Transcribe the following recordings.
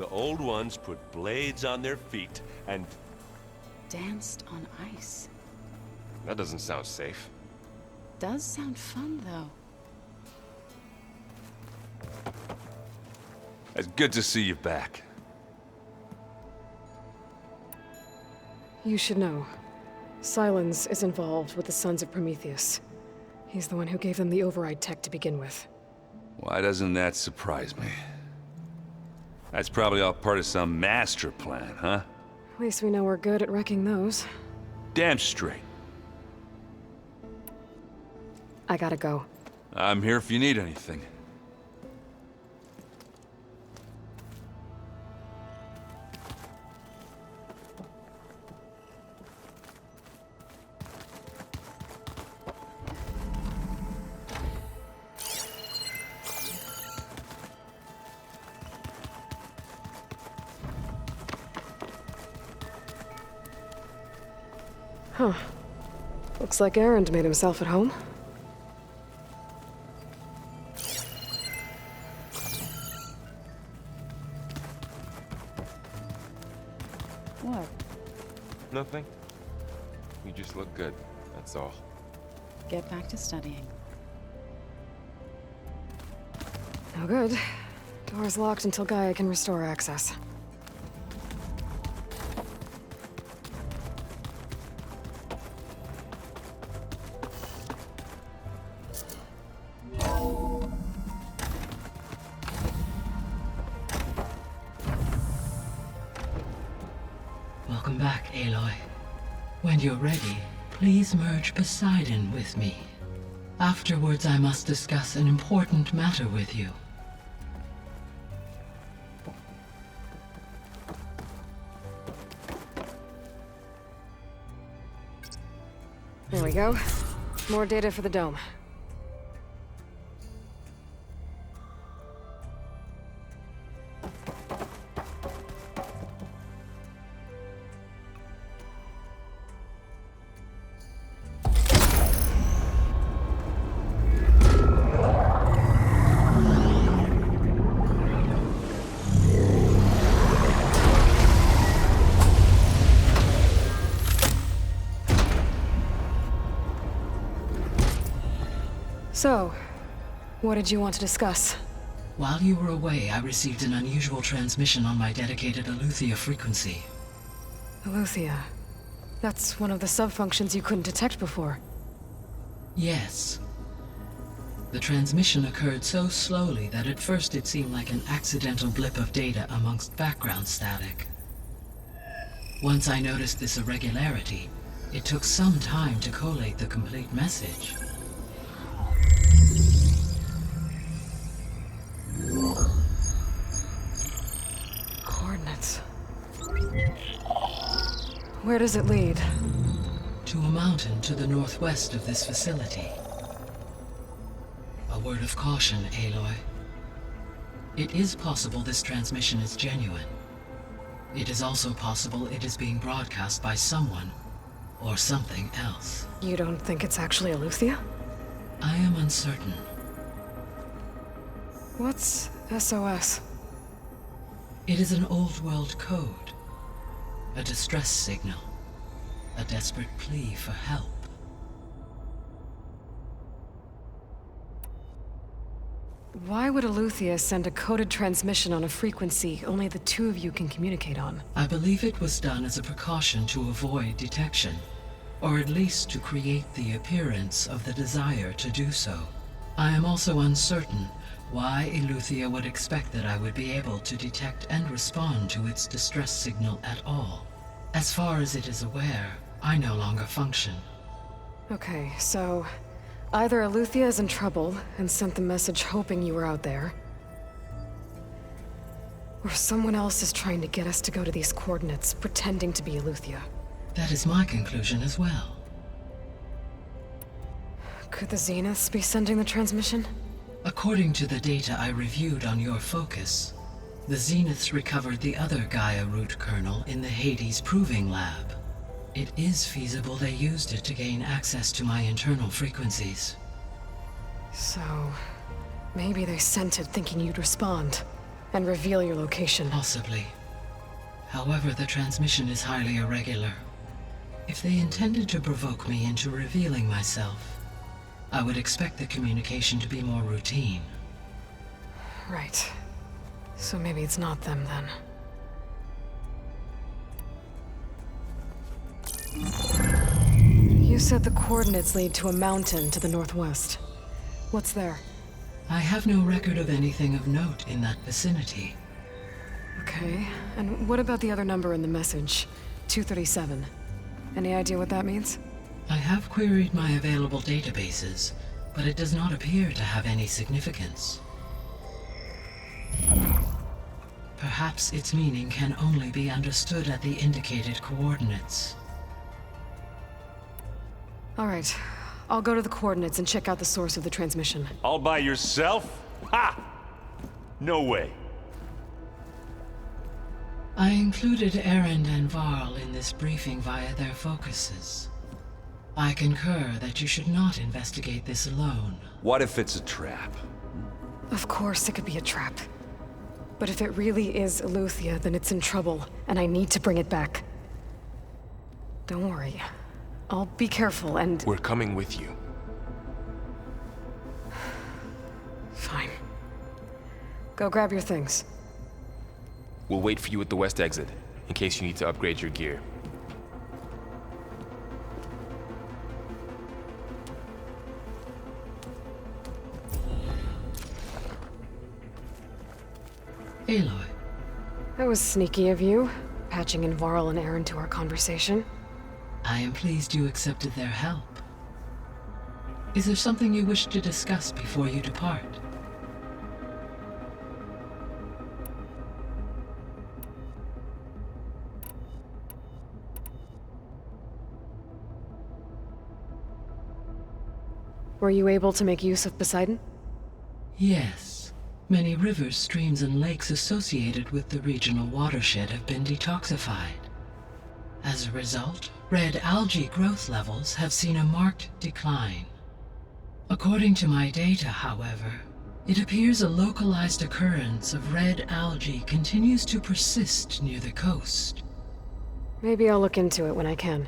The old ones put blades on their feet and... Danced on ice. That doesn't sound safe. Does sound fun, though. It's good to see you back. You should know. Silence is involved with the Sons of Prometheus. He's the one who gave them the override tech to begin with. Why doesn't that surprise me? That's probably all part of some master plan, huh? At least we know we're good at wrecking those. Damn straight. I gotta go. I'm here if you need anything. Huh. Looks like Erend made himself at home. What? Nothing. You just look good, that's all. Get back to studying. No good. Door's locked until Gaia can restore access. Welcome back, Aloy. When you're ready, please merge Poseidon with me. Afterwards, I must discuss an important matter with you. There we go. More data for the dome. So, what did you want to discuss? While you were away, I received an unusual transmission on my dedicated Aletheia frequency. Aletheia. That's one of the sub-functions you couldn't detect before. Yes. The transmission occurred so slowly that at first it seemed like an accidental blip of data amongst background static. Once I noticed this irregularity, it took some time to collate the complete message. Coordinates. Where does it lead? To a mountain to the northwest of this facility. A word of caution, Aloy. It is possible this transmission is genuine. It is also possible it is being broadcast by someone or something else. You don't think it's actually Aletheia? I am uncertain. What's SOS? It is an old-world code. A distress signal. A desperate plea for help. Why would Aletheia send a coded transmission on a frequency only the two of you can communicate on? I believe it was done as a precaution to avoid detection, or at least to create the appearance of the desire to do so. I am also uncertain why Aletheia would expect that I would be able to detect and respond to its distress signal at all. As far as it is aware, I no longer function. Okay, so either Aletheia is in trouble and sent the message hoping you were out there, or someone else is trying to get us to go to these coordinates, pretending to be Aletheia. That is my conclusion as well. Could the Zeniths be sending the transmission? According to the data I reviewed on your focus, the Zeniths recovered the other Gaia root kernel in the Hades Proving Lab. It is feasible they used it to gain access to my internal frequencies. So, maybe they sent it thinking you'd respond. And reveal your location. Possibly. However, the transmission is highly irregular. If they intended to provoke me into revealing myself, I would expect the communication to be more routine. Right. So maybe it's not them then. You said the coordinates lead to a mountain to the northwest. What's there? I have no record of anything of note in that vicinity. Okay, and what about the other number in the message? 237. Any idea what that means? I have queried my available databases, but it does not appear to have any significance. Perhaps its meaning can only be understood at the indicated coordinates. All right, I'll go to the coordinates and check out the source of the transmission. All by yourself? Ha! No way. I included Erend and Varl in this briefing via their focuses. I concur that you should not investigate this alone. What if it's a trap? Of course it could be a trap. But if it really is Eleuthia, then it's in trouble, and I need to bring it back. Don't worry. I'll be careful and... We're coming with you. Fine. Go grab your things. We'll wait for you at the west exit, in case you need to upgrade your gear. Aloy, That was sneaky of you, patching in Varl and Erend to our conversation. I am pleased you accepted their help. Is there something you wish to discuss before you depart? Were you able to make use of Poseidon? Yes. Many rivers, streams, and lakes associated with the regional watershed have been detoxified. As a result, red algae growth levels have seen a marked decline. According to my data, however, it appears a localized occurrence of red algae continues to persist near the coast. Maybe I'll look into it when I can.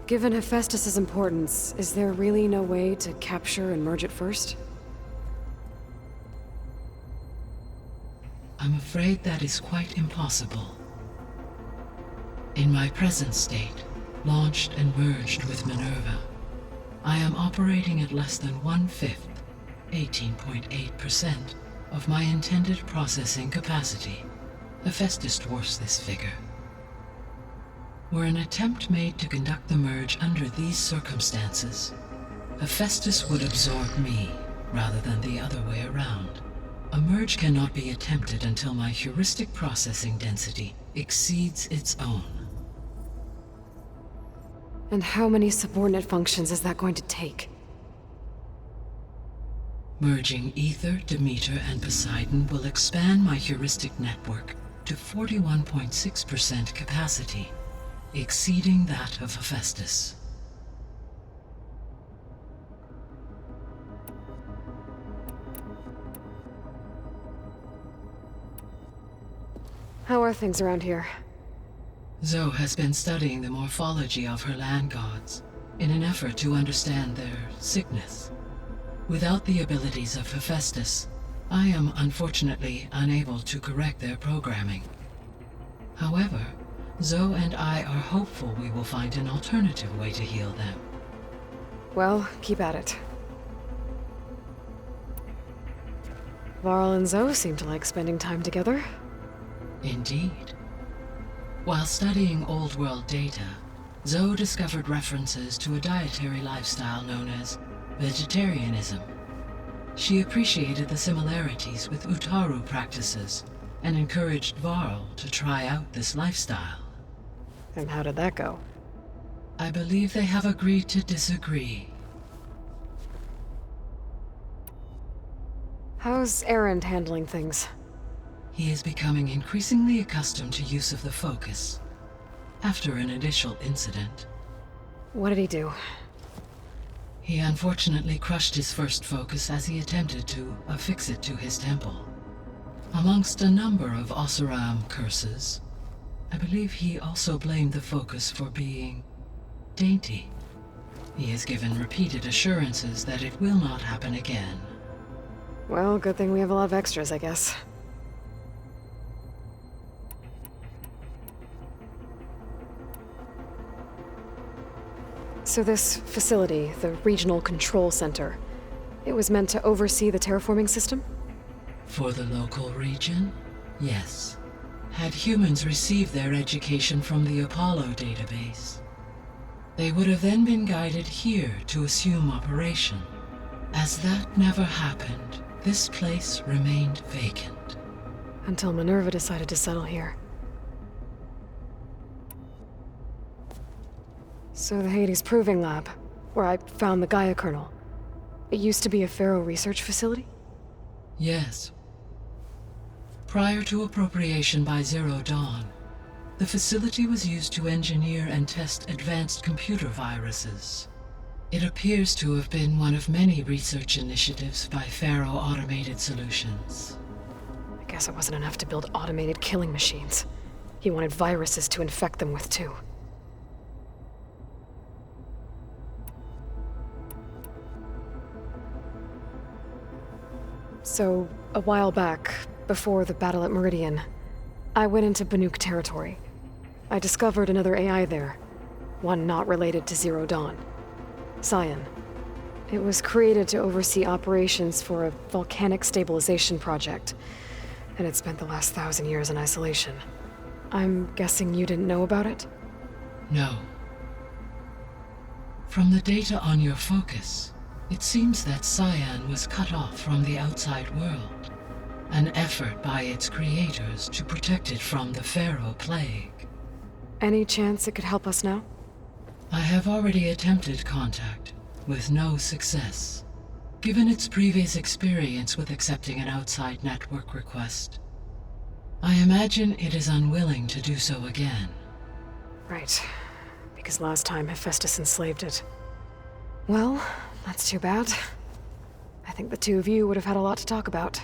Given Hephaestus' importance, is there really no way to capture and merge it first? I'm afraid that is quite impossible. In my present state, launched and merged with Minerva, I am operating at less than 1/5, 18.8%, of my intended processing capacity. Hephaestus dwarfs this figure. Were an attempt made to conduct the merge under these circumstances, Hephaestus would absorb me, rather than the other way around. A merge cannot be attempted until my heuristic processing density exceeds its own. And how many subordinate functions is that going to take? Merging Ether, Demeter, and Poseidon will expand my heuristic network to 41.6% capacity, exceeding that of Hephaestus. How are things around here? Zoe has been studying the morphology of her land gods in an effort to understand their sickness. Without the abilities of Hephaestus, I am unfortunately unable to correct their programming. However, Zoe and I are hopeful we will find an alternative way to heal them. Well, keep at it. Varl and Zoe seem to like spending time together. Indeed. While studying Old World data, Zoe discovered references to a dietary lifestyle known as vegetarianism. She appreciated the similarities with Utaru practices and encouraged Varl to try out this lifestyle. And how did that go? I believe they have agreed to disagree. How's Erend handling things? He is becoming increasingly accustomed to use of the focus. After an initial incident, What did he do? He unfortunately crushed his first focus as he attempted to affix it to his temple. Amongst a number of Oseram curses, I believe he also blamed the focus for being dainty. He has given repeated assurances that it will not happen again. Well, good thing we have a lot of extras, I guess. So this facility, the Regional Control Center, it was meant to oversee the terraforming system? For the local region, yes. Had humans received their education from the Apollo database, they would have then been guided here to assume operation. As that never happened, this place remained vacant. Until Minerva decided to settle here. So the Hades Proving Lab, where I found the Gaia kernel, it used to be a Pharaoh research facility? Yes. Prior to appropriation by Zero Dawn, the facility was used to engineer and test advanced computer viruses. It appears to have been one of many research initiatives by Pharaoh Automated Solutions. I guess it wasn't enough to build automated killing machines. He wanted viruses to infect them with too. So, a while back, before the battle at Meridian, I went into Banuk territory. I discovered another AI there, one not related to Zero Dawn. Cyan. It was created to oversee operations for a volcanic stabilization project, and it spent the last 1,000 years in isolation. I'm guessing you didn't know about it? No. From the data on your focus, it seems that Cyan was cut off from the outside world, an effort by its creators to protect it from the Pharaoh plague. Any chance it could help us now? I have already attempted contact, with no success. Given its previous experience with accepting an outside network request, I imagine it is unwilling to do so again. Right. Because last time Hephaestus enslaved it. Well, that's too bad. I think the two of you would have had a lot to talk about.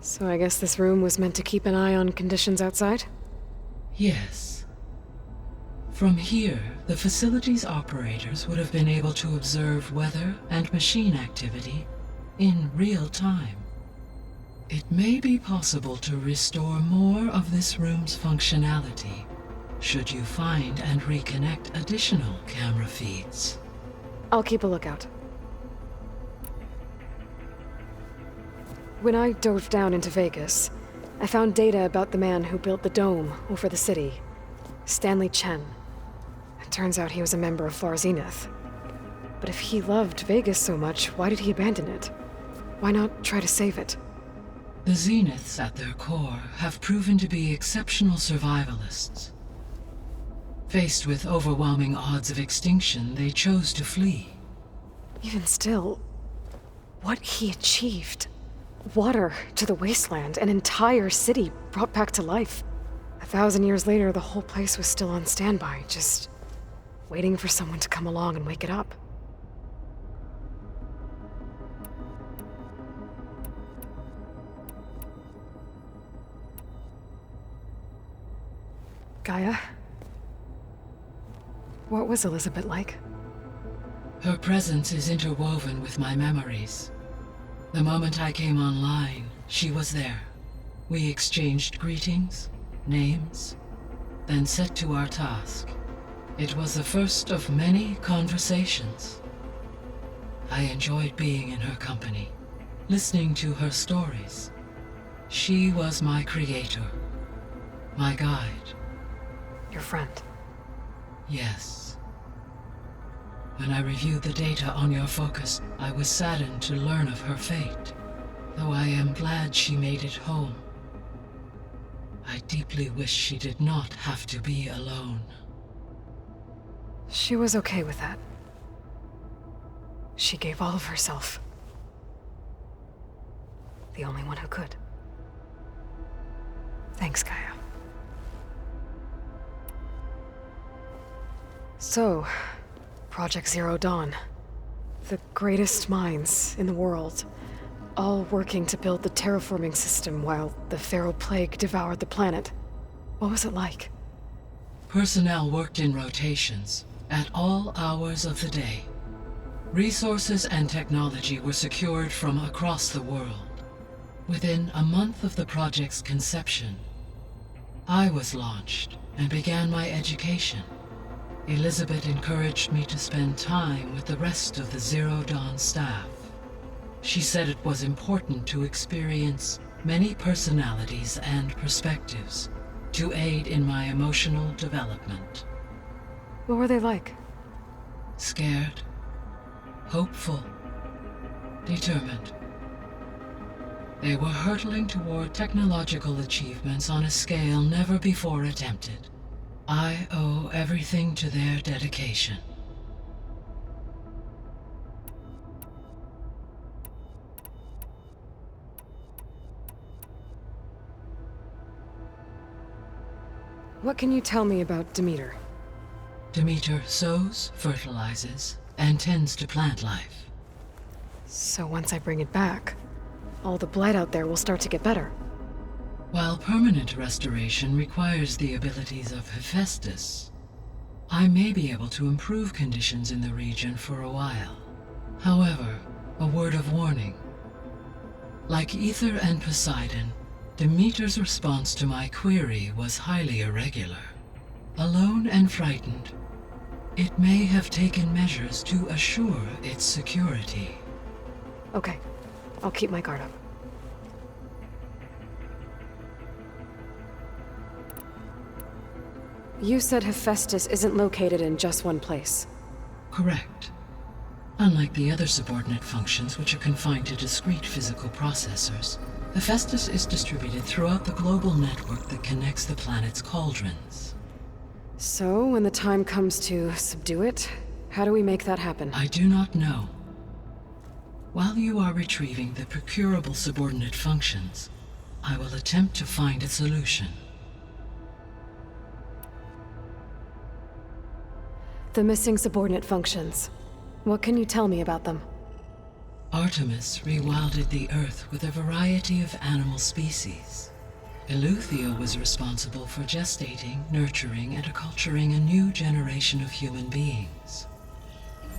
So I guess this room was meant to keep an eye on conditions outside? Yes. From here, the facility's operators would have been able to observe weather and machine activity in real time. It may be possible to restore more of this room's functionality should you find and reconnect additional camera feeds. I'll keep a lookout. When I dove down into Vegas, I found data about the man who built the dome over the city, Stanley Chen. It turns out he was a member of Far Zenith. But if he loved Vegas so much, why did he abandon it? Why not try to save it? The Zeniths at their core have proven to be exceptional survivalists. Faced with overwhelming odds of extinction, they chose to flee. Even still, what he achieved. Water to the wasteland, an entire city brought back to life. 1,000 years later, the whole place was still on standby, just waiting for someone to come along and wake it up. Gaia? What was Elizabeth like? Her presence is interwoven with my memories. The moment I came online, she was there. We exchanged greetings, names, then set to our task. It was the first of many conversations. I enjoyed being in her company, listening to her stories. She was my creator, my guide. Your friend. Yes. When I reviewed the data on your focus, I was saddened to learn of her fate, though I am glad she made it home. I deeply wish she did not have to be alone. She was okay with that. She gave all of herself. The only one who could. Thanks, Gaia. So, Project Zero Dawn. The greatest minds in the world, all working to build the terraforming system while the Pharaoh Plague devoured the planet. What was it like? Personnel worked in rotations, at all hours of the day. Resources and technology were secured from across the world. Within a month of the project's conception, I was launched and began my education. Elizabeth encouraged me to spend time with the rest of the Zero Dawn staff. She said it was important to experience many personalities and perspectives to aid in my emotional development. What were they like? Scared, hopeful, determined. They were hurtling toward technological achievements on a scale never before attempted. I owe everything to their dedication. What can you tell me about Demeter? Demeter sows, fertilizes, and tends to plant life. So once I bring it back, all the blight out there will start to get better. While permanent restoration requires the abilities of Hephaestus, I may be able to improve conditions in the region for a while. However, a word of warning. Like Ether and Poseidon, Demeter's response to my query was highly irregular. Alone and frightened, it may have taken measures to assure its security. Okay, I'll keep my guard up. You said Hephaestus isn't located in just one place. Correct. Unlike the other subordinate functions, which are confined to discrete physical processors, Hephaestus is distributed throughout the global network that connects the planet's cauldrons. So, when the time comes to subdue it, how do we make that happen? I do not know. While you are retrieving the procurable subordinate functions, I will attempt to find a solution. The missing subordinate functions. What can you tell me about them? Artemis rewilded the Earth with a variety of animal species. Eleuthia was responsible for gestating, nurturing, and acculturating a new generation of human beings.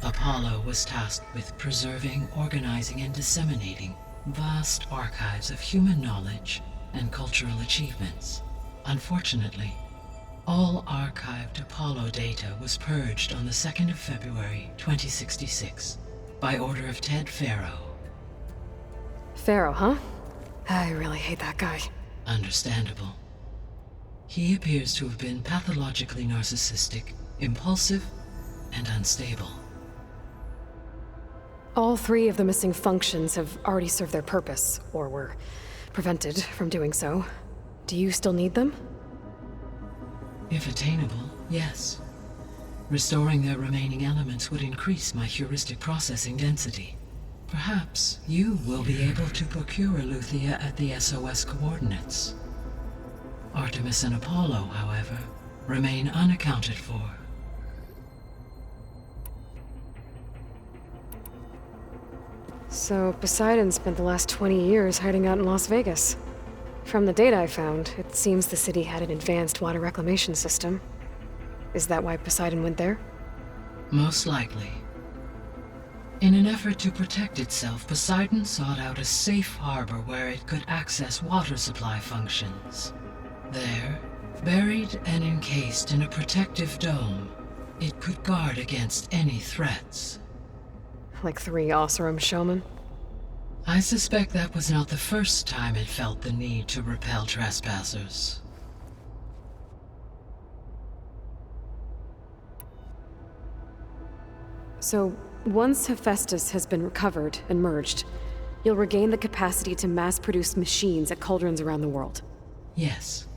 Apollo was tasked with preserving, organizing, and disseminating vast archives of human knowledge and cultural achievements. Unfortunately, all archived Apollo data was purged on the 2nd of February, 2066, by order of Ted Pharaoh. Pharaoh, huh? I really hate that guy. Understandable. He appears to have been pathologically narcissistic, impulsive, and unstable. All 3 of the missing functions have already served their purpose, or were prevented from doing so. Do you still need them? If attainable, yes. Restoring their remaining elements would increase my heuristic processing density. Perhaps you will be able to procure Eleuthia at the SOS coordinates. Artemis and Apollo, however, remain unaccounted for. So, Poseidon spent the last 20 years hiding out in Las Vegas. From the data I found, it seems the city had an advanced water reclamation system. Is that why Poseidon went there? Most likely. In an effort to protect itself, Poseidon sought out a safe harbor where it could access water supply functions. There, buried and encased in a protective dome, it could guard against any threats. Like 3 Oseram showmen? I suspect that was not the first time it felt the need to repel trespassers. So, once Hephaestus has been recovered and merged, you'll regain the capacity to mass-produce machines at cauldrons around the world. Yes,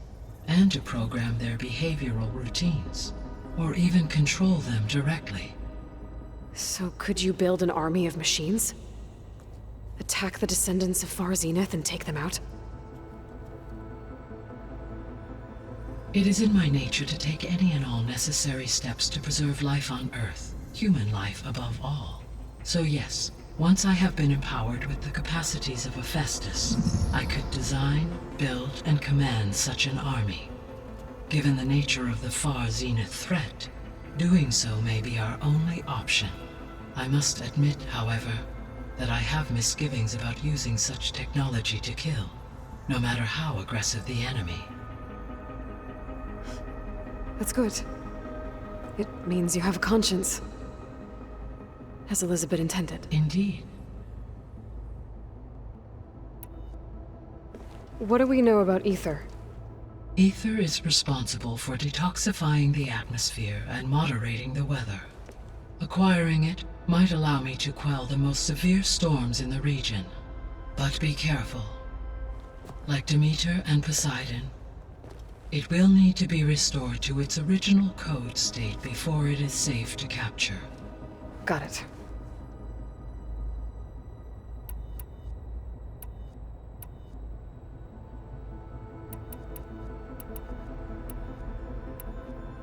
and to program their behavioral routines, or even control them directly. So could you build an army of machines? Attack the descendants of Far Zenith and take them out? It is in my nature to take any and all necessary steps to preserve life on Earth, human life above all. So yes, once I have been empowered with the capacities of a Festus, I could design, build, and command such an army. Given the nature of the far zenith threat, doing so may be our only option. I must admit, however, that I have misgivings about using such technology to kill, no matter how aggressive the enemy. That's good. It means you have a conscience. As Elizabeth intended. Indeed. What do we know about ether? Ether is responsible for detoxifying the atmosphere and moderating the weather. Acquiring it might allow me to quell the most severe storms in the region. But be careful. Like Demeter and Poseidon, it will need to be restored to its original code state before it is safe to capture. Got it.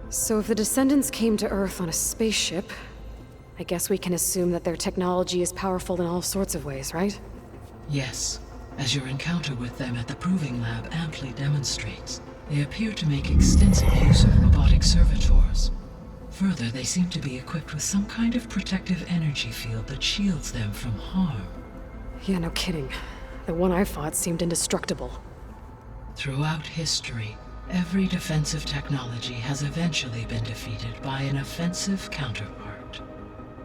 So if the Descendants came to Earth on a spaceship, I guess we can assume that their technology is powerful in all sorts of ways, right? Yes, as your encounter with them at the Proving Lab amply demonstrates, they appear to make extensive use of robotic servitors. Further, they seem to be equipped with some kind of protective energy field that shields them from harm. Yeah, no kidding. The one I fought seemed indestructible. Throughout history, every defensive technology has eventually been defeated by an offensive counterpart.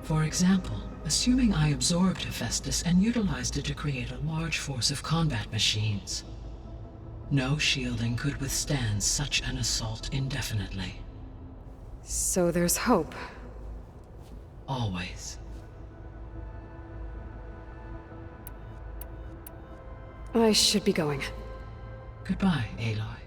For example, assuming I absorbed Hephaestus and utilized it to create a large force of combat machines. No shielding could withstand such an assault indefinitely. So there's hope. Always. I should be going. Goodbye, Aloy.